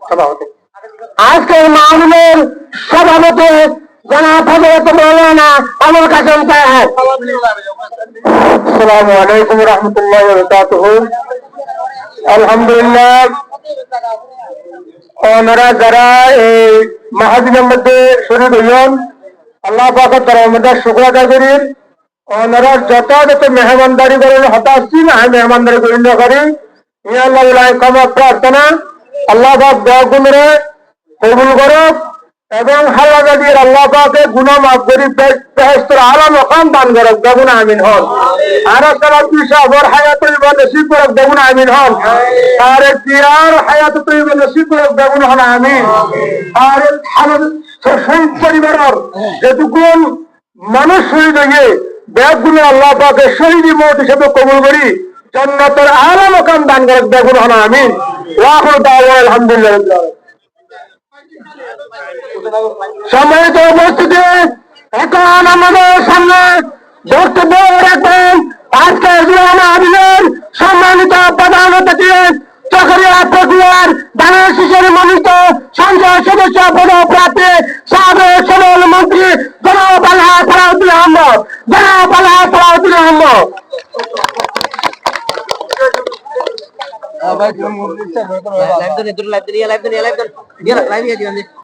সভাপতি। আজকের মাহফিলের সভাপতি জনাব হযরত মাওলানা আবুল কাসেম সাহেব। আসসালামু আলাইকুম ওয়া রাহমাতুল্লাহি ওয়া বারাকাতুহু। আলহামদুলিল্লাহ, ওনারা যারা এই মাহফিলের মধ্যে শরীক হইলেন, আল্লাহ পাকের দরবারে শুকর আদায় করি। ওনারা যথাযথ মেহমানদারি করেন, হতাশ মেহমানদারি করেন করি। আল্লাহ ক্ষমা প্রার্থনা, আল্লাহ পাক দোয়া গুণরে কবুল করুক এবং হাল্লা দিয়ে আল্লাহ পাকে গুনাহ মাফ করি বেহেশতের আলা মাকাম দান করুক। দেখুন আমিন হন। আর সালাত বিশাবর হায়াত তৈবা নসিব করুক। দেখুন আমিন হন। আর দিয়ার হায়াত তৈবা নসিব করুক। দেখুন হন আমিন। আর শহীদ পরিবারের যেটুকুন মানুষ শহীদ হয়ে ব্যাগগুলো আল্লাহ পাকে শহীদি মত হিসেবে কবুল করি জান্নাতের আলা মাকাম দান করুক। দেখুন হন আমিন। ওয়া আখিরু দাওয়ানা আলহামদুলিল্লাহ। সম্মানিত উপস্থিতি, এখন আমাদের সামনে বক্তব্য রাখবেন আজকের মাহফিলের সম্মানিত প্রধান অতিথি চকরিয়া প্রক্রিয়ার ধানের শীষের মনোনীত সংসদ সদস্য পদপ্রার্থী সাবেক সদর মন্ত্রী জনাব আলহাজ সালাউদ্দিন আহমদ। জনাব আলহাজ সালাউদ্দিন আহমদ। লাইভ